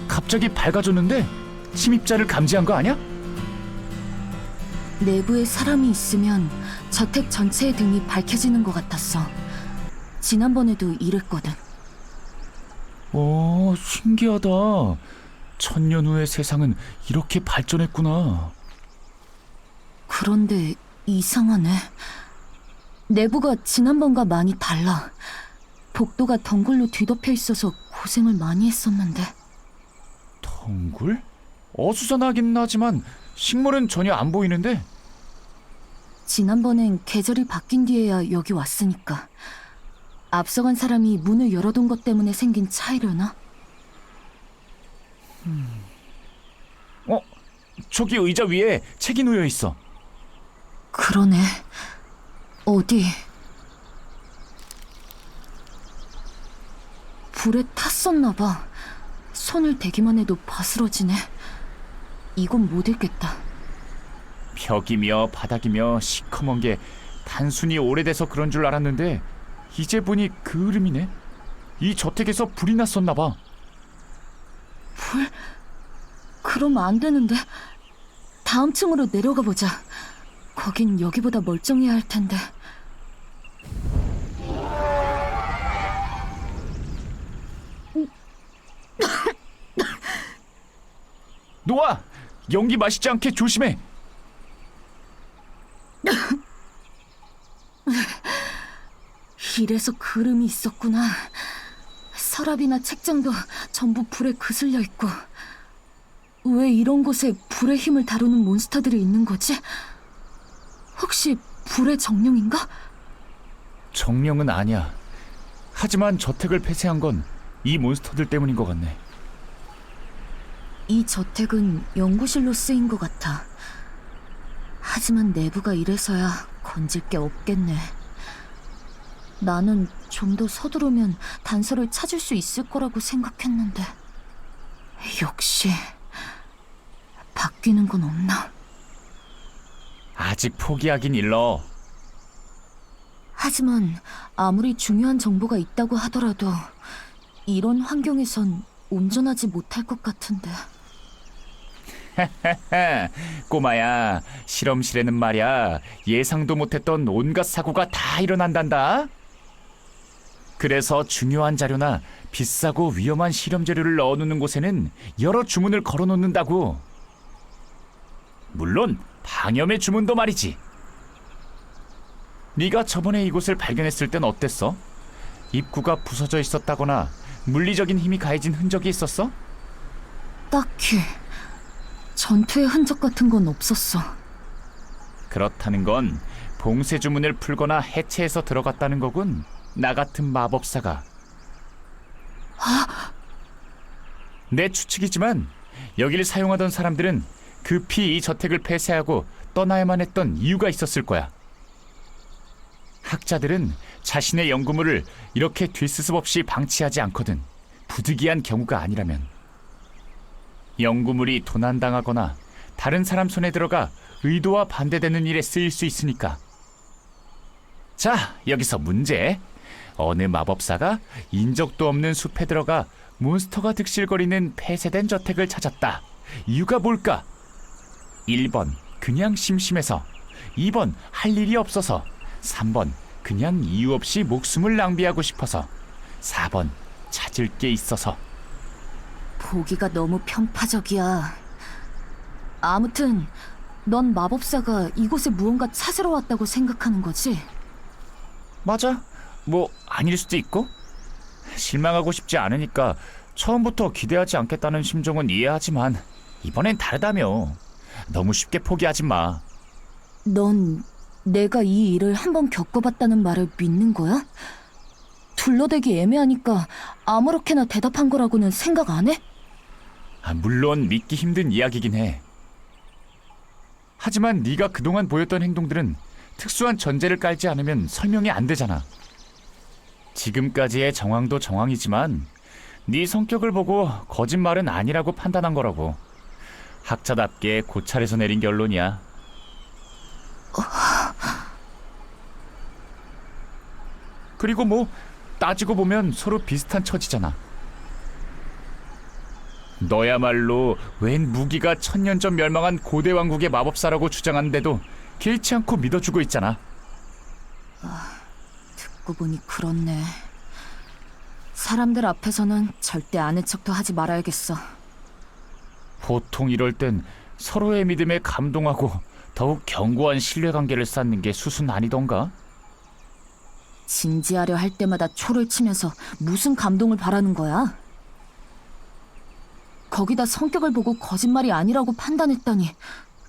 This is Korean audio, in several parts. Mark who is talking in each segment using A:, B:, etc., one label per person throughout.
A: 갑자기 밝아졌는데 침입자를 감지한 거 아니야?
B: 내부에 사람이 있으면 저택 전체의 등이 밝혀지는 것 같았어. 지난번에도 이랬거든.
A: 신기하다. 1000년 후의 세상은 이렇게 발전했구나.
B: 그런데 이상하네. 내부가 지난번과 많이 달라. 복도가 덩굴로 뒤덮여 있어서 고생을 많이 했었는데.
A: 덩굴? 어수선하긴 하지만 식물은 전혀 안 보이는데?
B: 지난번엔 계절이 바뀐 뒤에야 여기 왔으니까. 앞서간 사람이 문을 열어둔 것 때문에 생긴 차이려나?
A: 저기 의자 위에 책이 놓여 있어.
B: 그러네. 어디? 불에 탔었나 봐. 손을 대기만 해도 바스러지네. 이건 못 읽겠다.
A: 벽이며 바닥이며 시커먼 게 단순히 오래돼서 그런 줄 알았는데 이제 보니 그 흐름이네. 이 저택에서 불이 났었나 봐.
B: 불? 그러면 안 되는데. 다음 층으로 내려가 보자. 거긴 여기보다 멀쩡해야 할 텐데.
A: 노아! 연기 마시지 않게 조심해.
B: 이래서 그름이 있었구나. 서랍이나 책장도 전부 불에 그슬려 있고. 왜 이런 곳에 불의 힘을 다루는 몬스터들이 있는 거지? 혹시 불의 정령인가?
A: 정령은 아니야. 하지만 저택을 폐쇄한 건 이 몬스터들 때문인 것 같네.
B: 이 저택은 연구실로 쓰인 것 같아. 하지만 내부가 이래서야 건질 게 없겠네. 나는 좀 더 서두르면 단서를 찾을 수 있을 거라고 생각했는데. 역시 바뀌는 건 없나?
A: 아직 포기하긴 일러.
B: 하지만 아무리 중요한 정보가 있다고 하더라도 이런 환경에선 온전하지 못할 것 같은데.
A: 꼬마야, 실험실에는 말이야 예상도 못했던 온갖 사고가 다 일어난단다. 그래서 중요한 자료나 비싸고 위험한 실험 재료를 넣어놓는 곳에는 여러 주문을 걸어놓는다고. 물론 방염의 주문도 말이지. 네가 저번에 이곳을 발견했을 땐 어땠어? 입구가 부서져 있었다거나 물리적인 힘이 가해진 흔적이 있었어?
B: 딱히 전투의 흔적 같은 건 없었어.
A: 그렇다는 건 봉쇄 주문을 풀거나 해체해서 들어갔다는 거군. 나 같은 마법사가. 내 추측이지만 여기를 사용하던 사람들은 급히 이 저택을 폐쇄하고 떠나야만 했던 이유가 있었을 거야. 학자들은 자신의 연구물을 이렇게 뒷수습 없이 방치하지 않거든. 부득이한 경우가 아니라면. 연구물이 도난당하거나 다른 사람 손에 들어가 의도와 반대되는 일에 쓰일 수 있으니까. 자, 여기서 문제. 어느 마법사가 인적도 없는 숲에 들어가 몬스터가 득실거리는 폐쇄된 저택을 찾았다. 이유가 뭘까? 1번 그냥 심심해서, 2번 할 일이 없어서, 3번 그냥 이유 없이 목숨을 낭비하고 싶어서, 4번 찾을 게 있어서.
B: 보기가 너무 편파적이야. 아무튼 넌 마법사가 이곳에 무언가 찾으러 왔다고 생각하는 거지?
A: 맞아. 뭐 아닐 수도 있고. 실망하고 싶지 않으니까 처음부터 기대하지 않겠다는 심정은 이해하지만 이번엔 다르다며. 너무 쉽게 포기하지 마.
B: 넌 내가 이 일을 한번 겪어봤다는 말을 믿는 거야? 둘러대기 애매하니까 아무렇게나 대답한 거라고는 생각 안 해?
A: 물론 믿기 힘든 이야기긴 해. 하지만 네가 그동안 보였던 행동들은 특수한 전제를 깔지 않으면 설명이 안 되잖아. 지금까지의 정황도 정황이지만 네 성격을 보고 거짓말은 아니라고 판단한 거라고. 학자답게 고찰해서 내린 결론이야. 그리고 뭐 따지고 보면 서로 비슷한 처지잖아. 너야말로 웬 무기가 천년 전 멸망한 고대 왕국의 마법사라고 주장하는데도 개의치 않고 믿어주고 있잖아.
B: 듣고 보니 그렇네. 사람들 앞에서는 절대 아는 척도 하지 말아야겠어.
A: 보통 이럴 땐 서로의 믿음에 감동하고 더욱 견고한 신뢰관계를 쌓는 게 수순 아니던가?
B: 진지하려 할 때마다 초를 치면서 무슨 감동을 바라는 거야? 거기다 성격을 보고 거짓말이 아니라고 판단했다니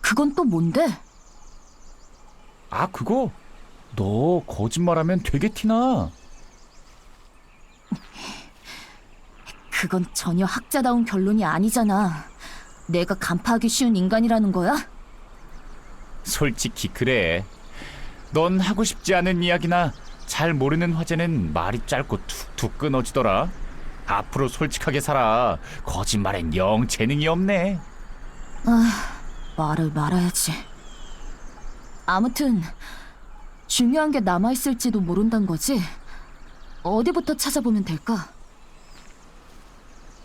B: 그건 또 뭔데?
A: 아, 그거? 너 거짓말하면 되게 티나.
B: 그건 전혀 학자다운 결론이 아니잖아. 내가 간파하기 쉬운 인간이라는 거야?
A: 솔직히 그래. 넌 하고 싶지 않은 이야기나 잘 모르는 화제는 말이 짧고 툭툭 끊어지더라. 앞으로 솔직하게 살아. 거짓말엔 영 재능이 없네.
B: 말을 말아야지. 아무튼 중요한 게 남아있을지도 모른단 거지? 어디부터 찾아보면 될까?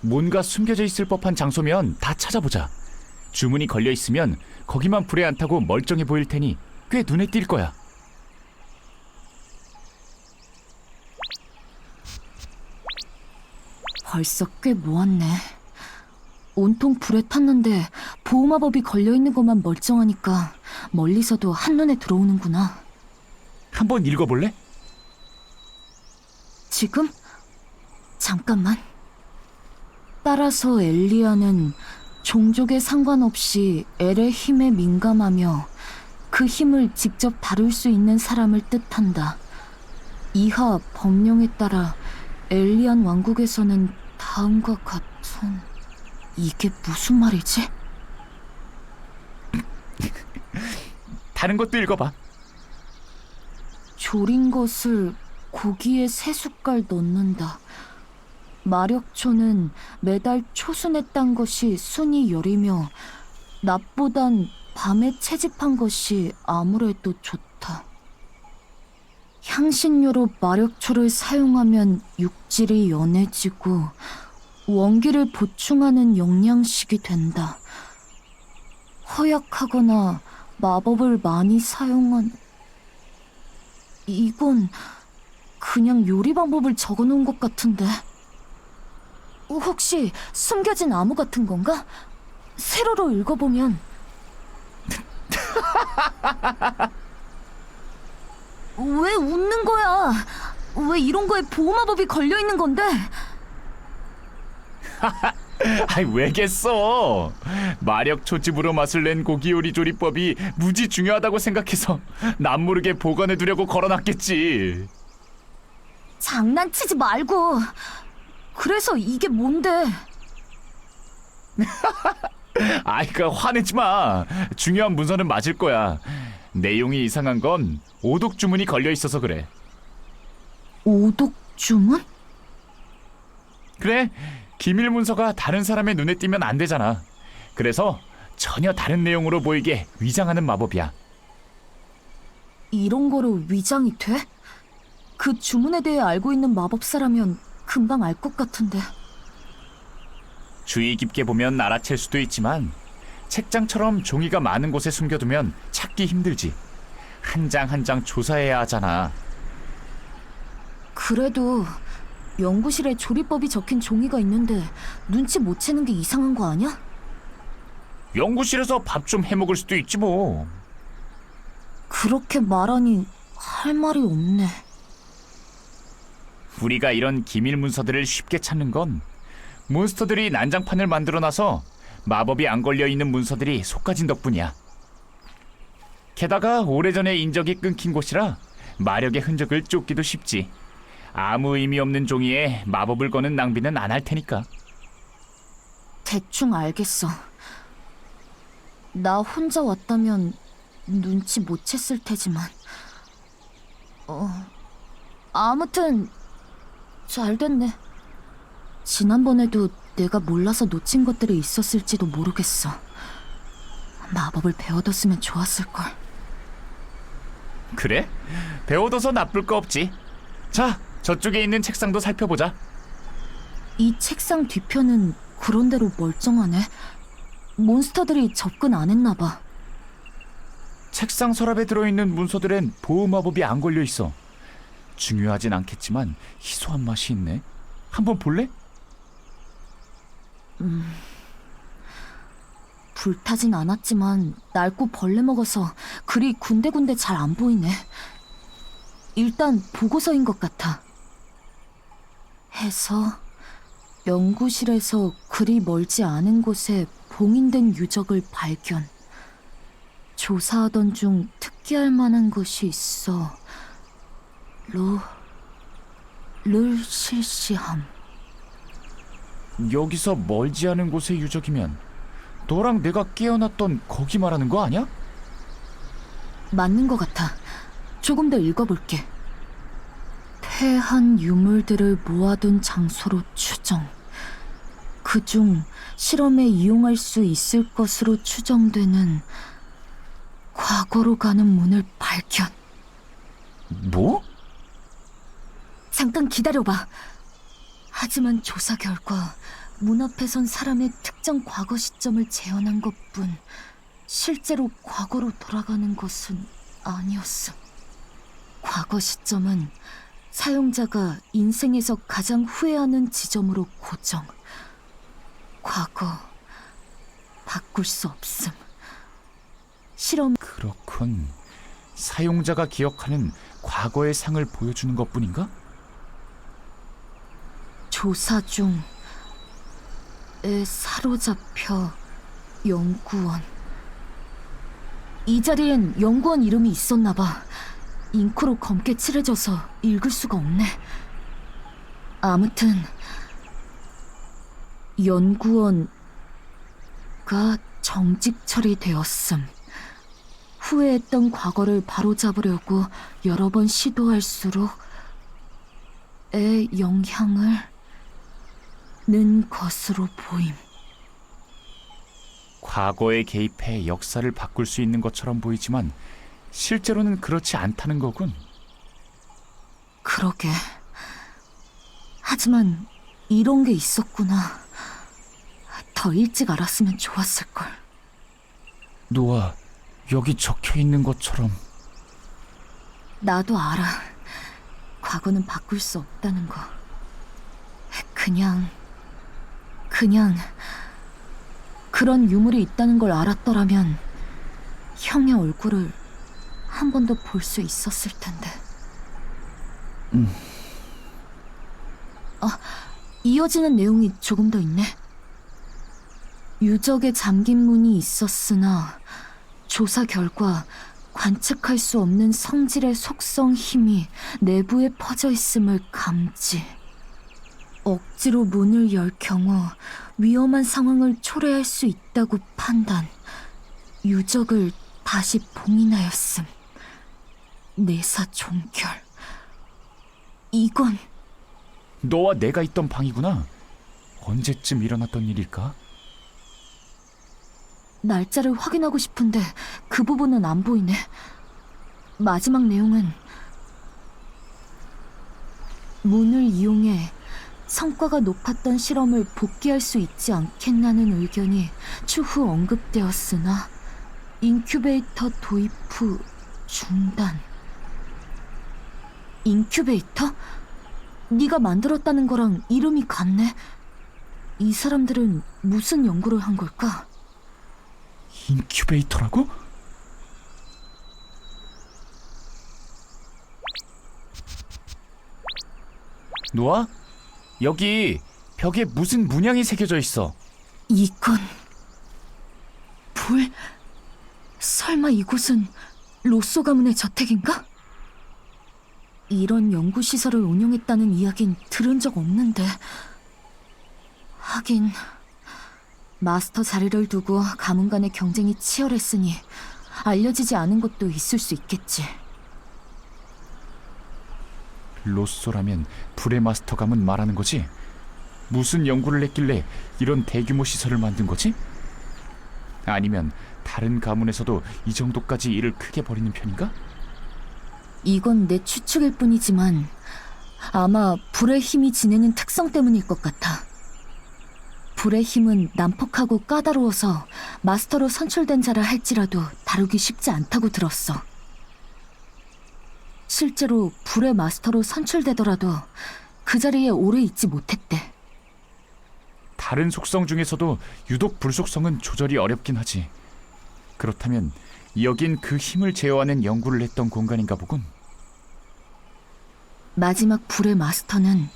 A: 뭔가 숨겨져 있을 법한 장소면 다 찾아보자. 주문이 걸려 있으면 거기만 불에 안 타고 멀쩡해 보일 테니 꽤 눈에 띌 거야.
B: 벌써 꽤 모았네. 온통 불에 탔는데 보호마법이 걸려있는 것만 멀쩡하니까 멀리서도 한눈에 들어오는구나.
A: 한번 읽어볼래?
B: 지금? 잠깐만. 따라서 엘리아는 종족에 상관없이 엘의 힘에 민감하며 그 힘을 직접 다룰 수 있는 사람을 뜻한다. 이하 법령에 따라 엘리안 왕국에서는 다음과 같은... 이게 무슨 말이지?
A: 다른 것도 읽어봐.
B: 졸인 것을 고기에 3숟갈 넣는다. 마력초는 매달 초순에 딴 것이 순이 열이며 낮보단 밤에 채집한 것이 아무래도 좋다. 향신료로 마력초를 사용하면 육질이 연해지고 원기를 보충하는 영양식이 된다. 허약하거나 마법을 많이 사용한... 이건 그냥 요리 방법을 적어놓은 것 같은데. 혹시 숨겨진 암호 같은 건가? 세로로 읽어보면... 왜 웃는 거야? 왜 이런 거에 보호마법이 걸려있는 건데?
A: 아이, 왜겠어? 마력 초집으로 맛을 낸 고기 요리 조리법이 무지 중요하다고 생각해서 남모르게 보관해두려고 걸어놨겠지.
B: 장난치지 말고. 그래서 이게 뭔데?
A: 아이, 그 화내지 마. 중요한 문서는 맞을 거야. 내용이 이상한 건 오독 주문이 걸려 있어서 그래.
B: 오독 주문?
A: 그래, 기밀 문서가 다른 사람의 눈에 띄면 안 되잖아. 그래서 전혀 다른 내용으로 보이게 위장하는 마법이야.
B: 이런 거로 위장이 돼? 그 주문에 대해 알고 있는 마법사라면 금방 알 것 같은데.
A: 주의 깊게 보면 알아챌 수도 있지만 책장처럼 종이가 많은 곳에 숨겨두면 찾기 힘들지. 한 장 한 장 조사해야 하잖아.
B: 그래도 연구실에 조리법이 적힌 종이가 있는데 눈치 못 채는 게 이상한 거 아니야?
A: 연구실에서 밥 좀 해먹을 수도 있지 뭐.
B: 그렇게 말하니 할 말이 없네.
A: 우리가 이런 기밀 문서들을 쉽게 찾는 건 몬스터들이 난장판을 만들어놔서 마법이 안 걸려있는 문서들이 속가진 덕분이야. 게다가 오래전에 인적이 끊긴 곳이라 마력의 흔적을 쫓기도 쉽지. 아무 의미 없는 종이에 마법을 거는 낭비는 안 할 테니까.
B: 대충 알겠어. 나 혼자 왔다면 눈치 못 챘을 테지만. 아무튼 잘 됐네. 지난번에도 내가 몰라서 놓친 것들이 있었을지도 모르겠어. 마법을 배워뒀으면 좋았을걸.
A: 그래? 배워둬서 나쁠 거 없지. 자, 저쪽에 있는 책상도 살펴보자.
B: 이 책상 뒤편은 그런대로 멀쩡하네. 몬스터들이 접근 안 했나 봐.
A: 책상 서랍에 들어있는 문서들엔 보호 마법이 안 걸려 있어. 중요하진 않겠지만 희소한 맛이 있네. 한번 볼래?
B: 불타진 않았지만 낡고 벌레 먹어서 글이 군데군데 잘 안 보이네. 일단 보고서인 것 같아. 해서 연구실에서 그리 멀지 않은 곳에 봉인된 유적을 발견. 조사하던 중 특기할 만한 것이 있어. 를 실시함.
A: 여기서 멀지 않은 곳의 유적이면 너랑 내가 깨어났던 거기 말하는 거 아니야?
B: 맞는 것 같아. 조금 더 읽어볼게. 폐한 유물들을 모아둔 장소로 추정. 그중 실험에 이용할 수 있을 것으로 추정되는 과거로 가는 문을 발견.
A: 뭐?
B: 잠깐 기다려봐. 하지만 조사 결과 문 앞에 선 사람의 특정 과거 시점을 재현한 것뿐 실제로 과거로 돌아가는 것은 아니었음. 과거 시점은 사용자가 인생에서 가장 후회하는 지점으로 고정. 과거 바꿀 수 없음. 실험.
A: 그렇군. 사용자가 기억하는 과거의 상을 보여주는 것뿐인가?
B: 조사 중에 사로잡혀 연구원. 이 자리엔 연구원 이름이 있었나 봐. 잉크로 검게 칠해져서 읽을 수가 없네. 아무튼 연구원가 정직 처리되었음. 후회했던 과거를 바로잡으려고 여러 번 시도할수록 의 영향을 는 것으로 보임.
A: 과거에 개입해 역사를 바꿀 수 있는 것처럼 보이지만 실제로는 그렇지 않다는 거군.
B: 그러게. 하지만 이런 게 있었구나. 더 일찍 알았으면 좋았을걸.
A: 노아, 여기 적혀 있는 것처럼.
B: 나도 알아. 과거는 바꿀 수 없다는 거. 그냥 그런 유물이 있다는 걸 알았더라면 형의 얼굴을 한 번 더 볼 수 있었을 텐데. 이어지는 내용이 조금 더 있네. 유적에 잠긴 문이 있었으나 조사 결과 관측할 수 없는 성질의 속성 힘이 내부에 퍼져 있음을 감지. 억지로 문을 열 경우 위험한 상황을 초래할 수 있다고 판단. 유적을 다시 봉인하였음. 내사 종결. 이건
A: 너와 내가 있던 방이구나. 언제쯤 일어났던 일일까?
B: 날짜를 확인하고 싶은데 그 부분은 안 보이네. 마지막 내용은 문을 이용해 성과가 높았던 실험을 복귀할 수 있지 않겠나는 의견이 추후 언급되었으나 인큐베이터 도입 후 중단. 인큐베이터? 네가 만들었다는 거랑 이름이 같네. 이 사람들은 무슨 연구를 한 걸까?
A: 인큐베이터라고? 노아? 여기 벽에 무슨 문양이 새겨져 있어.
B: 이건 불? 설마 이곳은 로쏘 가문의 저택인가? 이런 연구시설을 운영했다는 이야긴 들은 적 없는데. 하긴 마스터 자리를 두고 가문 간의 경쟁이 치열했으니 알려지지 않은 것도 있을 수 있겠지.
A: 로쏘라면 불의 마스터 가문 말하는 거지? 무슨 연구를 했길래 이런 대규모 시설을 만든 거지? 아니면 다른 가문에서도 이 정도까지 일을 크게 벌이는 편인가?
B: 이건 내 추측일 뿐이지만 아마 불의 힘이 지내는 특성 때문일 것 같아. 불의 힘은 난폭하고 까다로워서 마스터로 선출된 자라 할지라도 다루기 쉽지 않다고 들었어. 실제로 불의 마스터로 선출되더라도 그 자리에 오래 있지 못했대.
A: 다른 속성 중에서도 유독 불속성은 조절이 어렵긴 하지. 그렇다면 여긴 그 힘을 제어하는 연구를 했던 공간인가 보군.
B: 마지막 불의 마스터는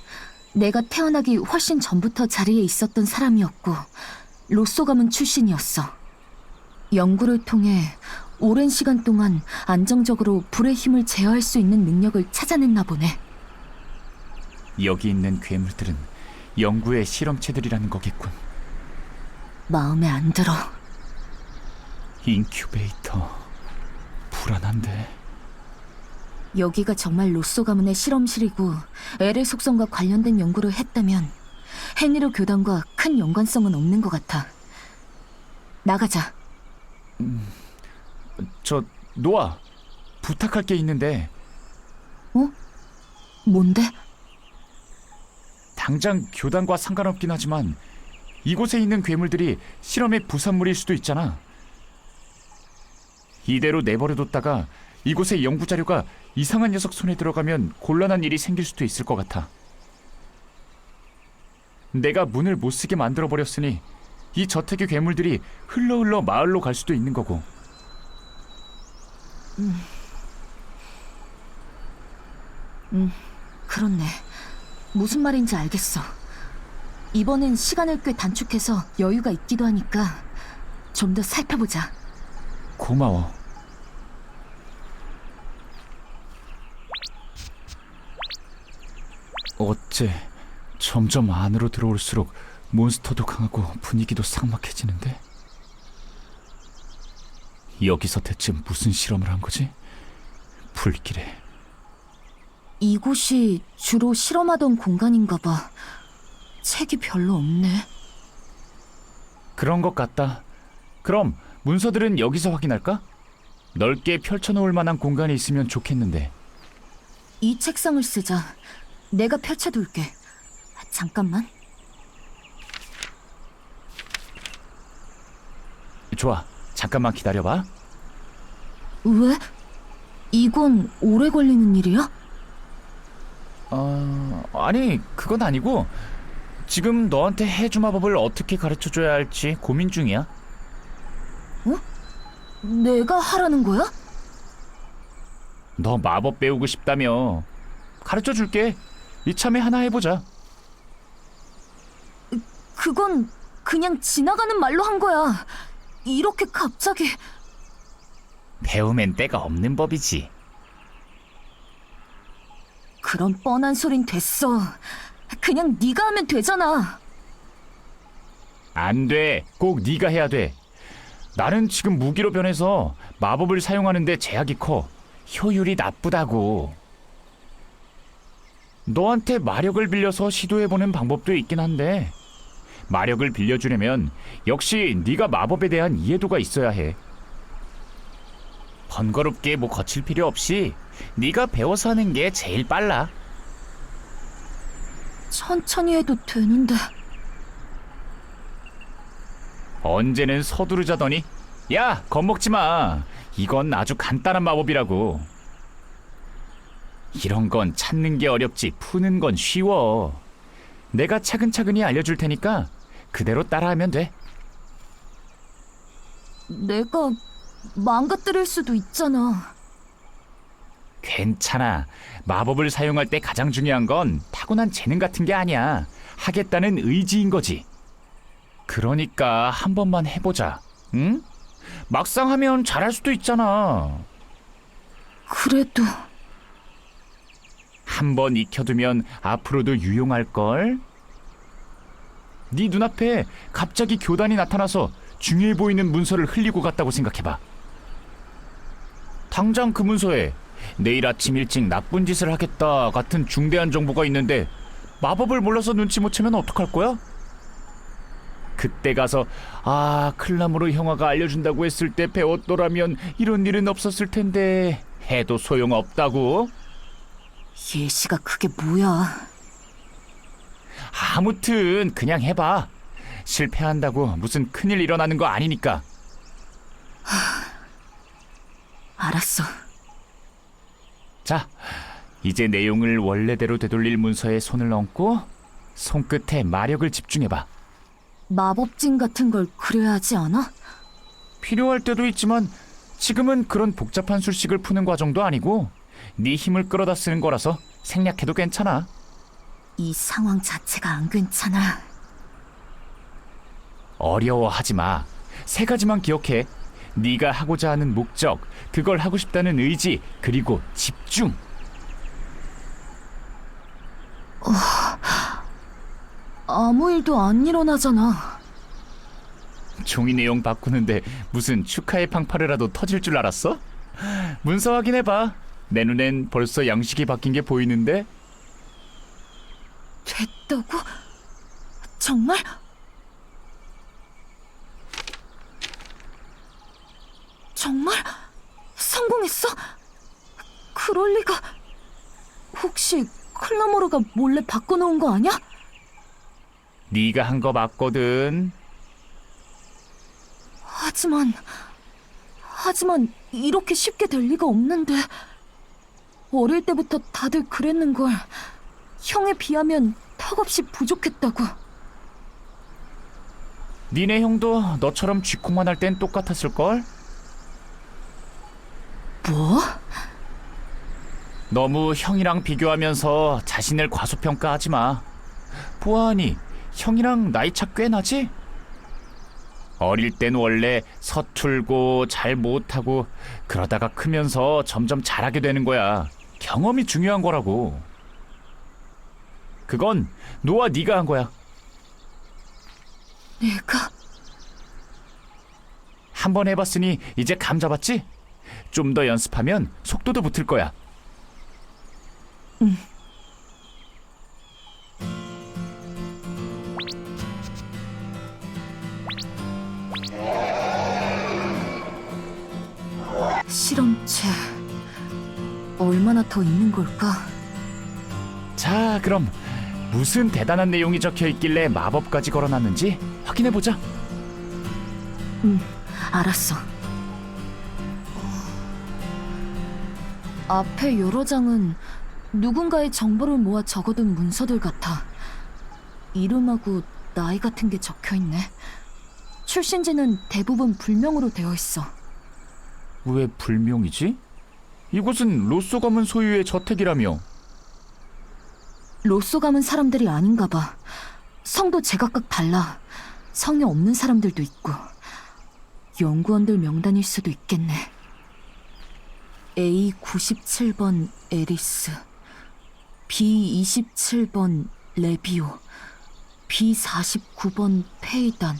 B: 내가 태어나기 훨씬 전부터 자리에 있었던 사람이었고 로쏘 가문 출신이었어. 연구를 통해 오랜 시간 동안 안정적으로 불의 힘을 제어할 수 있는 능력을 찾아냈나 보네.
A: 여기 있는 괴물들은 연구의 실험체들이라는 거겠군.
B: 마음에 안 들어.
A: 인큐베이터. 불안한데.
B: 여기가 정말 로쏘 가문의 실험실이고 엘의 속성과 관련된 연구를 했다면 헨리로 교단과 큰 연관성은 없는 것 같아. 나가자.
A: 노아, 부탁할 게 있는데.
B: 어? 뭔데?
A: 당장 교단과 상관없긴 하지만 이곳에 있는 괴물들이 실험의 부산물일 수도 있잖아. 이대로 내버려뒀다가 이곳의 연구 자료가 이상한 녀석 손에 들어가면 곤란한 일이 생길 수도 있을 것 같아. 내가 문을 못 쓰게 만들어버렸으니 이 저택의 괴물들이 흘러 마을로 갈 수도 있는 거고.
B: 그렇네. 무슨 말인지 알겠어. 이번엔 시간을 꽤 단축해서 여유가 있기도 하니까 좀 더 살펴보자.
A: 고마워. 어째 점점 안으로 들어올수록 몬스터도 강하고 분위기도 삭막해지는데? 여기서 대체 무슨 실험을 한 거지? 불길에.
B: 이곳이 주로 실험하던 공간인가 봐. 책이 별로 없네.
A: 그런 것 같다. 그럼 문서들은 여기서 확인할까? 넓게 펼쳐놓을 만한 공간이 있으면 좋겠는데.
B: 이 책상을 쓰자. 내가 펼쳐둘게. 잠깐만.
A: 좋아, 잠깐만 기다려봐.
B: 왜? 이건 오래 걸리는 일이야?
A: 아니, 그건 아니고 지금 너한테 해주 마법을 어떻게 가르쳐줘야 할지 고민 중이야.
B: 내가 하라는 거야?
A: 너 마법 배우고 싶다며. 가르쳐줄게. 이참에 하나 해보자.
B: 그건 그냥 지나가는 말로 한 거야. 이렇게 갑자기.
A: 배우면 때가 없는 법이지.
B: 그런 뻔한 소린 됐어. 그냥 네가 하면 되잖아.
A: 안 돼. 꼭 네가 해야 돼. 나는 지금 무기로 변해서 마법을 사용하는데 제약이 커. 효율이 나쁘다고. 너한테 마력을 빌려서 시도해보는 방법도 있긴 한데 마력을 빌려주려면 역시 네가 마법에 대한 이해도가 있어야 해. 번거롭게 뭐 거칠 필요 없이 네가 배워서 하는 게 제일 빨라.
B: 천천히 해도 되는데.
A: 언제는 서두르자더니. 야, 겁먹지 마. 이건 아주 간단한 마법이라고. 이런 건 찾는 게 어렵지 푸는 건 쉬워. 내가 차근차근히 알려줄 테니까 그대로 따라하면 돼.
B: 내가 망가뜨릴 수도 있잖아.
A: 괜찮아. 마법을 사용할 때 가장 중요한 건 타고난 재능 같은 게 아니야. 하겠다는 의지인 거지. 그러니까 한 번만 해보자. 응? 막상 하면 잘할 수도 있잖아.
B: 그래도
A: 한 번 익혀두면 앞으로도 유용할걸? 네 눈앞에 갑자기 교단이 나타나서 중요해 보이는 문서를 흘리고 갔다고 생각해봐. 당장 그 문서에 내일 아침 일찍 나쁜 짓을 하겠다 같은 중대한 정보가 있는데 마법을 몰라서 눈치 못 채면 어떡할 거야? 그때 가서 클라무르 형아가 알려준다고 했을 때 배웠더라면 이런 일은 없었을 텐데 해도 소용없다고?
B: 예시가 그게 뭐야?
A: 아무튼 그냥 해봐. 실패한다고 무슨 큰일 일어나는 거 아니니까.
B: 알았어.
A: 자, 이제 내용을 원래대로 되돌릴 문서에 손을 얹고 손끝에 마력을 집중해봐.
B: 마법진 같은 걸 그려야 하지 않아?
A: 필요할 때도 있지만 지금은 그런 복잡한 술식을 푸는 과정도 아니고 네 힘을 끌어다 쓰는 거라서 생략해도 괜찮아.
B: 이 상황 자체가 안 괜찮아.
A: 어려워하지 마. 세 가지만 기억해. 네가 하고자 하는 목적, 그걸 하고 싶다는 의지, 그리고 집중.
B: 아무 일도 안 일어나잖아.
A: 종이 내용 바꾸는데 무슨 축하의 팡파르라도 터질 줄 알았어? 문서 확인해봐. 내 눈엔 벌써 양식이 바뀐 게 보이는데?
B: 됐다고? 정말? 정말? 성공했어? 그럴 리가... 혹시 클라모르가 몰래 바꿔놓은 거 아니야?
A: 네가 한 거 맞거든.
B: 하지만 이렇게 쉽게 될 리가 없는데. 어릴 때부터 다들 그랬는걸. 형에 비하면 턱없이 부족했다고.
A: 니네 형도 너처럼 쥐콩만 할 땐 똑같았을걸?
B: 뭐?
A: 너무 형이랑 비교하면서 자신을 과소평가하지 마. 보아하니 형이랑 나이 차 꽤 나지? 어릴 땐 원래 서툴고 잘 못하고 그러다가 크면서 점점 잘하게 되는 거야. 경험이 중요한 거라고. 그건 노아 네가 한 거야.
B: 내가?
A: 한 번 해봤으니 이제 감 잡았지? 좀 더 연습하면 속도도 붙을 거야.
B: 응. 실험체 얼마나 더 있는 걸까?
A: 자, 그럼 무슨 대단한 내용이 적혀 있길래 마법까지 걸어놨는지 확인해보자.
B: 알았어. 앞에 여러 장은 누군가의 정보를 모아 적어둔 문서들 같아. 이름하고 나이 같은 게 적혀있네. 출신지는 대부분 불명으로 되어 있어.
A: 왜 불명이지? 이곳은 로쏘 가문 소유의 저택이라며.
B: 로쏘 가문 사람들이 아닌가 봐. 성도 제각각 달라. 성이 없는 사람들도 있고. 연구원들 명단일 수도 있겠네. A97번 에리스, B27번 레비오, B49번 페이단,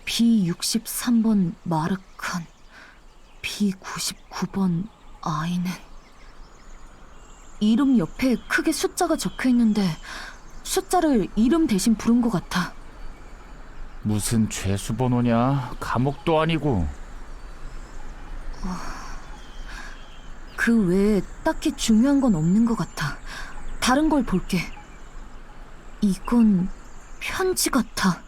B: B63번 마르칸, B99번 아이넨. 이름 옆에 크게 숫자가 적혀있는데 숫자를 이름 대신 부른 것 같아.
A: 무슨 죄수 번호냐? 감옥도 아니고.
B: 그 외에 딱히 중요한 건 없는 것 같아. 다른 걸 볼게. 이건 편지 같아.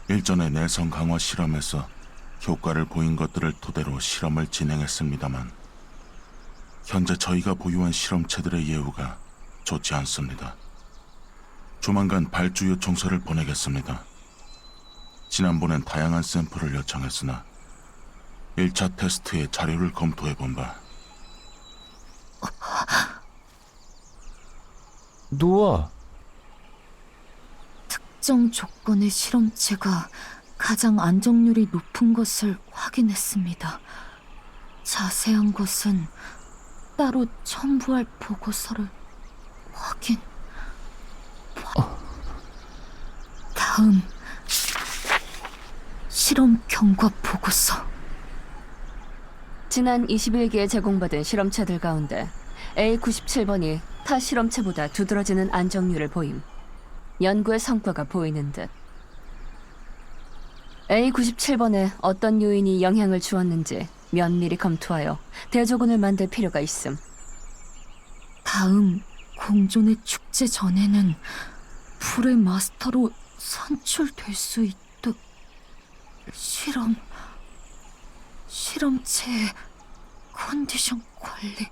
C: 일전의 내성 강화 실험에서 효과를 보인 것들을 토대로 실험을 진행했습니다만 현재 저희가 보유한 실험체들의 예후가 좋지 않습니다. 조만간 발주 요청서를 보내겠습니다. 지난번엔 다양한 샘플을 요청했으나 1차 테스트의 자료를 검토해본 바
A: 노아,
B: 특정 조건의 실험체가 가장 안정률이 높은 것을 확인했습니다. 자세한 것은 따로 첨부할 보고서를 확인. 다음 실험 경과 보고서.
D: 지난 21기에 제공받은 실험체들 가운데 A97번이 타 실험체보다 두드러지는 안정률을 보임. 연구의 성과가 보이는 듯. A97번에 어떤 요인이 영향을 주었는지 면밀히 검토하여 대조군을 만들 필요가 있음.
B: 다음 공존의 축제 전에는 불의 마스터로 산출될 수 있다. 실험체의 컨디션 관리.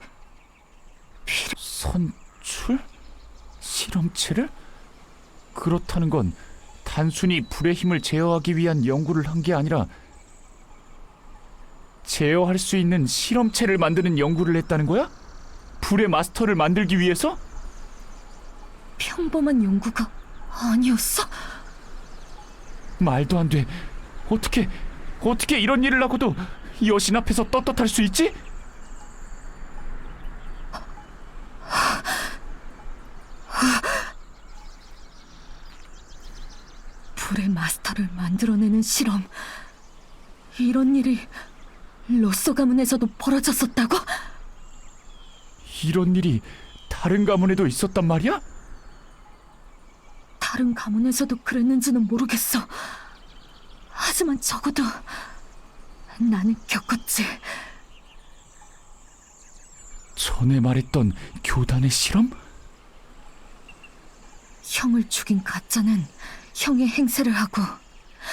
A: 선출? 실험체를? 그렇다는 건 단순히 불의 힘을 제어하기 위한 연구를 한 게 아니라 제어할 수 있는 실험체를 만드는 연구를 했다는 거야? 불의 마스터를 만들기 위해서?
B: 평범한 연구가 아니었어?
A: 말도 안 돼. 어떻게 이런 일을 하고도 여신 앞에서 떳떳할 수 있지?
B: 불의 마스터를 만들어내는 실험. 이런 일이 로쏘 가문에서도 벌어졌었다고?
A: 이런 일이 다른 가문에도 있었단 말이야?
B: 다른 가문에서도 그랬는지는 모르겠어. 하지만 적어도 나는 겪었지.
A: 전에 말했던 교단의 실험?
B: 형을 죽인 가짜는 형의 행세를 하고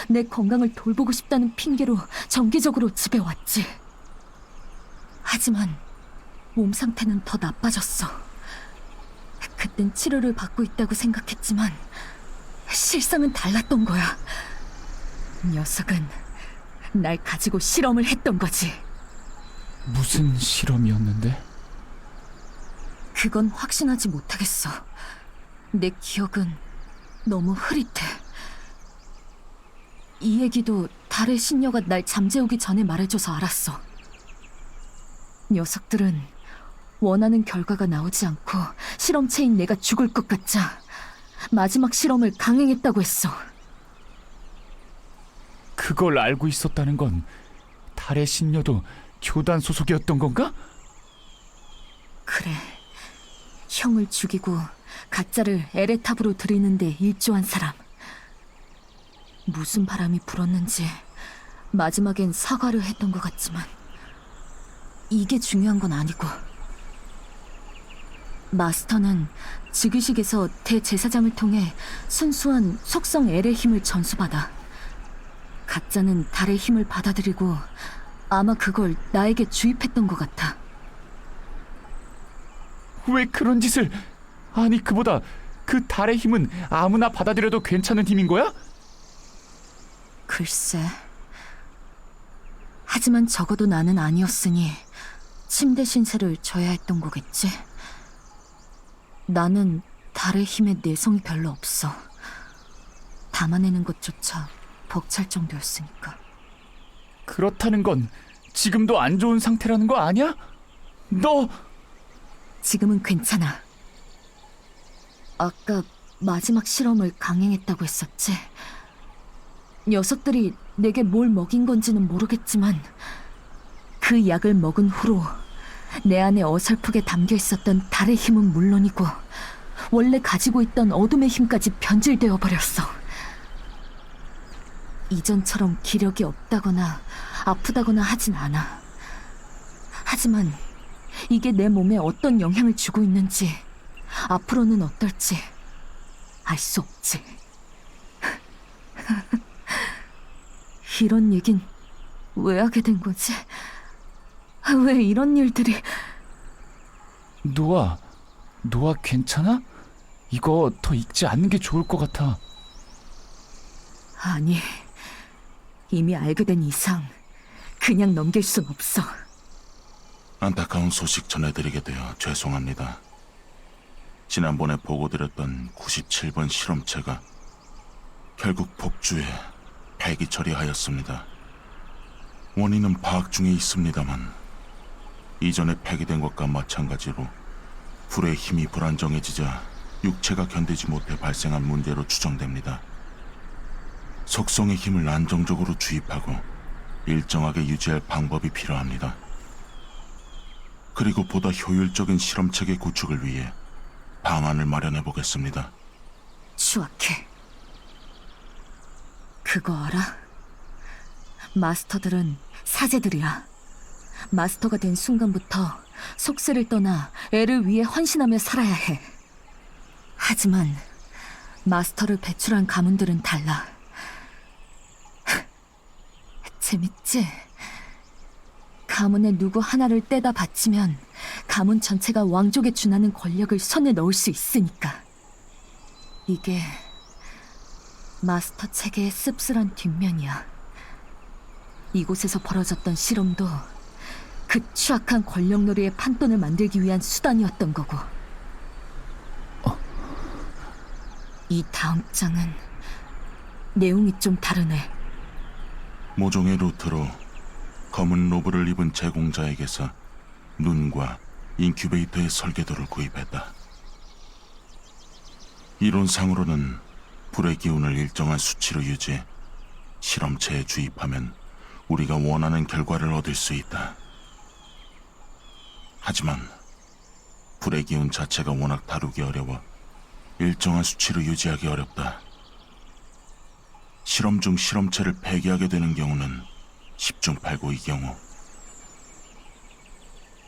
B: 내 건강을 돌보고 싶다는 핑계로 정기적으로 집에 왔지. 하지만 몸 상태는 더 나빠졌어. 그땐 치료를 받고 있다고 생각했지만 실상은 달랐던 거야. 녀석은 날 가지고 실험을 했던 거지.
A: 무슨 실험이었는데?
B: 그건 확신하지 못하겠어. 내 기억은 너무 흐릿해. 이 얘기도 달의 신녀가 날 잠재우기 전에 말해줘서 알았어. 녀석들은 원하는 결과가 나오지 않고 실험체인 내가 죽을 것 같자 마지막 실험을 강행했다고 했어.
A: 그걸 알고 있었다는 건 달의 신녀도 교단 소속이었던 건가?
B: 그래. 형을 죽이고 가짜를 에레탑으로 들이는데 일조한 사람. 무슨 바람이 불었는지 마지막엔 사과를 했던 것 같지만 이게 중요한 건 아니고, 마스터는 즉위식에서 대제사장을 통해 순수한 속성 L의 힘을 전수받아. 가짜는 달의 힘을 받아들이고 아마 그걸 나에게 주입했던 것 같아.
A: 왜 그런 짓을? 아니, 그보다 그 달의 힘은 아무나 받아들여도 괜찮은 힘인 거야?
B: 글쎄. 하지만 적어도 나는 아니었으니 침대 신세를 져야 했던 거겠지. 나는 달의 힘에 내성이 별로 없어. 담아내는 것조차 벅찰 정도였으니까.
A: 그렇다는 건 지금도 안 좋은 상태라는 거 아니야? 너...
B: 지금은 괜찮아. 아까 마지막 실험을 강행했다고 했었지. 녀석들이 내게 뭘 먹인 건지는 모르겠지만 그 약을 먹은 후로 내 안에 어설프게 담겨 있었던 달의 힘은 물론이고 원래 가지고 있던 어둠의 힘까지 변질되어 버렸어. 이전처럼 기력이 없다거나 아프다거나 하진 않아. 하지만 이게 내 몸에 어떤 영향을 주고 있는지, 앞으로는 어떨지 알 수 없지. 이런 얘긴 왜 하게 된 거지? 왜 이런 일들이...
A: 노아 괜찮아? 이거 더 읽지 않는 게 좋을 것 같아.
B: 아니, 이미 알게 된 이상 그냥 넘길 순 없어.
C: 안타까운 소식 전해드리게 되어 죄송합니다. 지난번에 보고드렸던 97번 실험체가 결국 복주에 폐기 처리하였습니다. 원인은 파악 중에 있습니다만 이전에 폐기된 것과 마찬가지로 불의 힘이 불안정해지자 육체가 견디지 못해 발생한 문제로 추정됩니다. 속성의 힘을 안정적으로 주입하고 일정하게 유지할 방법이 필요합니다. 그리고 보다 효율적인 실험체계 구축을 위해 방안을 마련해 보겠습니다.
B: 추악해. 그거 알아? 마스터들은 사제들이야. 마스터가 된 순간부터 속세를 떠나 애를 위해 헌신하며 살아야 해. 하지만 마스터를 배출한 가문들은 달라. 재밌지? 가문의 누구 하나를 떼다 바치면 가문 전체가 왕족에 준하는 권력을 손에 넣을 수 있으니까. 이게 마스터 체계의 씁쓸한 뒷면이야. 이곳에서 벌어졌던 실험도 그 추악한 권력놀이의 판돈을 만들기 위한 수단이었던 거고. 이 다음 장은 내용이 좀 다르네.
C: 모종의 루트로 검은 로브를 입은 제공자에게서 눈과 인큐베이터의 설계도를 구입했다. 이론상으로는 불의 기운을 일정한 수치로 유지해 실험체에 주입하면 우리가 원하는 결과를 얻을 수 있다. 하지만 불의 기운 자체가 워낙 다루기 어려워 일정한 수치로 유지하기 어렵다. 실험 중 실험체를 폐기하게 되는 경우는 10중 8구의 경우.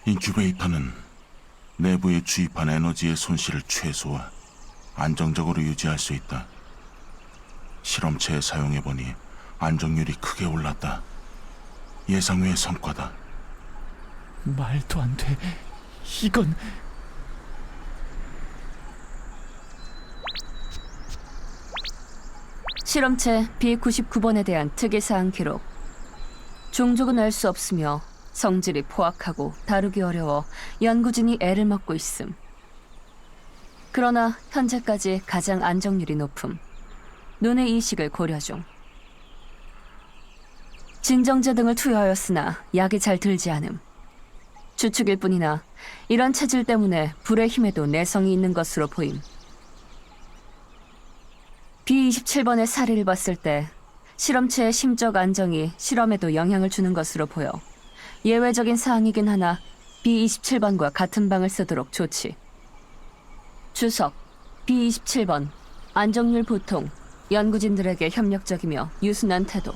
C: 인큐베이터는 내부에 주입한 에너지의 손실을 최소화, 안정적으로 유지할 수 있다. 실험체에 사용해보니 안정률이 크게 올랐다. 예상 외의 성과다.
A: 말도 안 돼. 이건...
D: 실험체 B99번에 대한 특이사항 기록. 종족은 알 수 없으며 성질이 포악하고 다루기 어려워 연구진이 애를 먹고 있음. 그러나 현재까지 가장 안정률이 높음. 눈의 이식을 고려 중. 진정제 등을 투여하였으나 약이 잘 들지 않음. 추측일 뿐이나 이런 체질 때문에 불의 힘에도 내성이 있는 것으로 보임. B27번의 사례를 봤을 때 실험체의 심적 안정이 실험에도 영향을 주는 것으로 보여 예외적인 사항이긴 하나 B27번과 같은 방을 쓰도록 조치. 주석 B27번 안정률 보통, 연구진들에게 협력적이며 유순한 태도.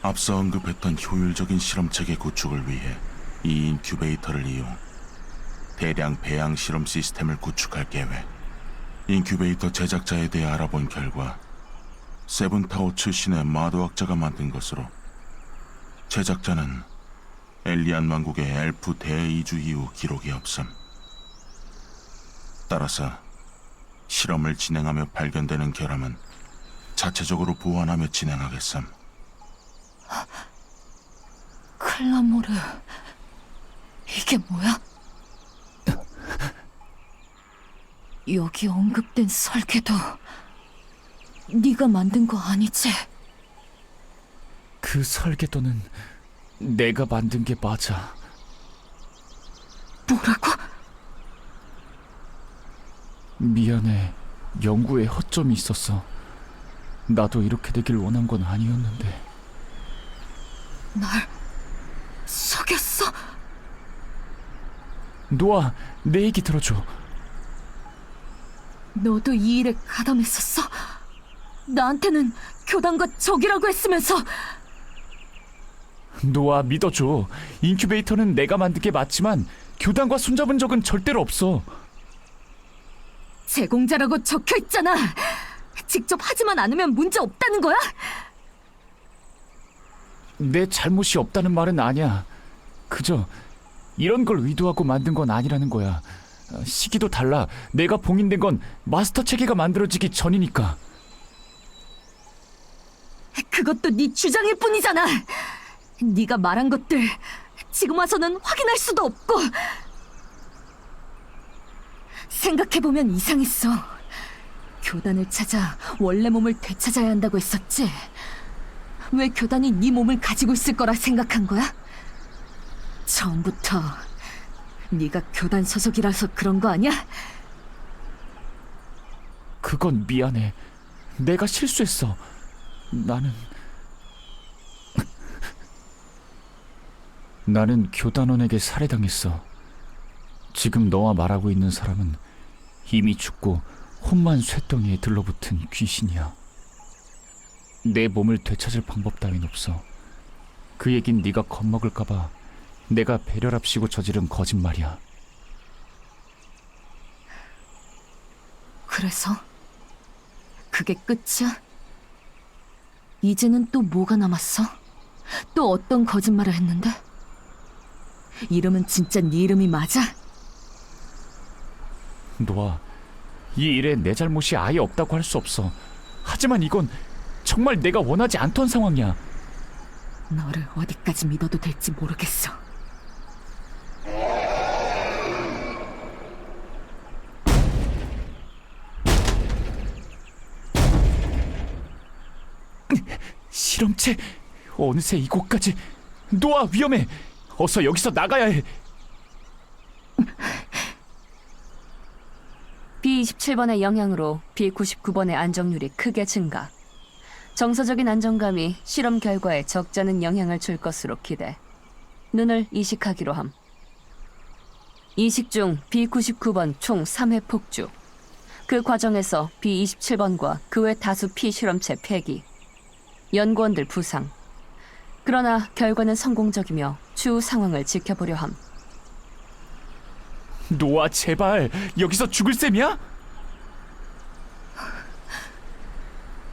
C: 앞서 언급했던 효율적인 실험체계 구축을 위해 이 인큐베이터를 이용 대량 배양 실험 시스템을 구축할 계획. 인큐베이터 제작자에 대해 알아본 결과 세븐타워 출신의 마도학자가 만든 것으로, 제작자는 엘리안 왕국의 엘프 대이주 이후 기록이 없음. 따라서 실험을 진행하며 발견되는 결함은 자체적으로 보완하며 진행하겠음.
B: 클라모르, 이게 뭐야? 여기 언급된 설계도 네가 만든 거 아니지?
A: 그 설계도는 내가 만든 게 맞아.
B: 뭐라고?
A: 미안해. 연구에 허점이 있었어. 나도 이렇게 되길 원한 건 아니었는데.
B: 날 속였어?
A: 노아, 내 얘기 들어줘.
B: 너도 이 일에 가담했었어? 나한테는 교단과 적이라고 했으면서.
A: 노아, 믿어줘. 인큐베이터는 내가 만든 게 맞지만 교단과 손잡은 적은 절대로 없어.
B: 제공자라고 적혀있잖아. 직접 하지만 않으면 문제 없다는 거야?
A: 내 잘못이 없다는 말은 아니야. 그저 이런 걸 의도하고 만든 건 아니라는 거야. 시기도 달라. 내가 봉인된 건 마스터 체계가 만들어지기 전이니까.
B: 그것도 네 주장일 뿐이잖아. 네가 말한 것들 지금 와서는 확인할 수도 없고. 생각해보면 이상했어. 교단을 찾아 원래 몸을 되찾아야 한다고 했었지. 왜 교단이 네 몸을 가지고 있을 거라 생각한 거야? 처음부터 네가 교단 소속이라서 그런 거 아니야?
A: 그건 미안해. 내가 실수했어. 나는 교단원에게 살해당했어. 지금 너와 말하고 있는 사람은 이미 죽고 험한 쇠덩이에 들러붙은 귀신이야. 내 몸을 되찾을 방법 따윈 없어. 그 얘긴 네가 겁먹을까봐 내가 배려랍시고 저지른 거짓말이야.
B: 그래서? 그게 끝이야? 이제는 또 뭐가 남았어? 또 어떤 거짓말을 했는데? 이름은 진짜 네 이름이 맞아?
A: 노아, 이 일에 내 잘못이 아예 없다고 할 수 없어. 하지만 이건 정말 내가 원하지 않던 상황이야.
B: 너를 어디까지 믿어도 될지 모르겠어.
A: 실험체, 어느새 이곳까지. 노아, 위험해. 어서 여기서 나가야 해.
D: B27번의 영향으로 B99번의 안정률이 크게 증가. 정서적인 안정감이 실험 결과에 적잖은 영향을 줄 것으로 기대. 눈을 이식하기로 함. 이식 중 B99번 총 3회 폭주. 그 과정에서 B27번과 그 외 다수 P실험체 폐기. 연구원들 부상. 그러나 결과는 성공적이며 추후 상황을 지켜보려 함.
A: 노아, 제발 여기서 죽을 셈이야?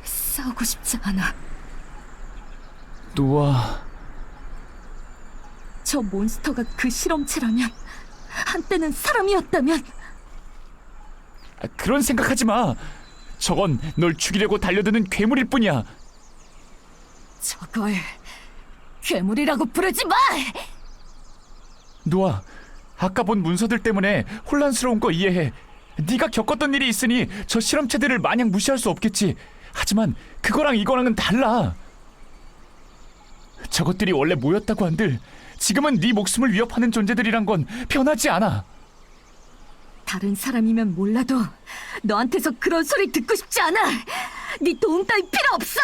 B: 싸우고 싶지 않아.
A: 노아,
B: 저 몬스터가 그 실험체라면, 한때는 사람이었다면,
A: 그런 생각하지 마. 저건 널 죽이려고 달려드는 괴물일 뿐이야.
B: 저걸 괴물이라고 부르지 마!
A: 노아, 아까 본 문서들 때문에 혼란스러운 거 이해해. 네가 겪었던 일이 있으니 저 실험체들을 마냥 무시할 수 없겠지. 하지만 그거랑 이거랑은 달라. 저것들이 원래 모였다고 한들 지금은 네 목숨을 위협하는 존재들이란 건 변하지 않아.
B: 다른 사람이면 몰라도 너한테서 그런 소리 듣고 싶지 않아. 네 도움 따위 필요 없어.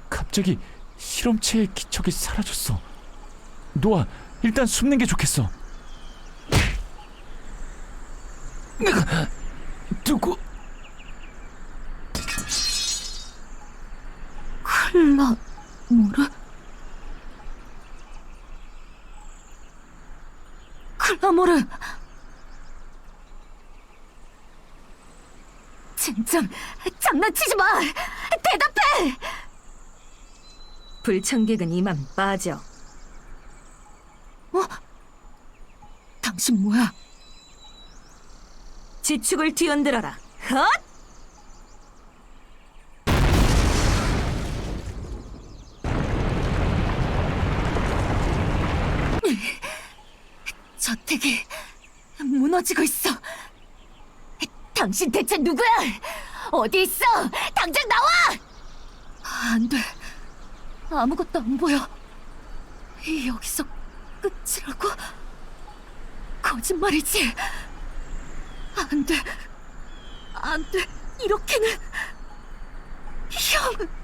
A: 갑자기 실험체의 기척이 사라졌어. 노아, 일단 숨는 게 좋겠어. 누구?
B: 클라모르? 클라모르! 젠장, 장난치지 마! 대답해!
E: 불청객은 이만 빠져.
B: 어? 당신 뭐야?
E: 지축을 뒤흔들어라. 헛!
B: 저택이 무너지고 있어. 당신 대체 누구야? 어디 있어? 당장 나와! 안 돼. 아무것도 안 보여. 여기서 끝이라고? 거짓말이지. 안 돼. 안 돼. 이렇게는. 형!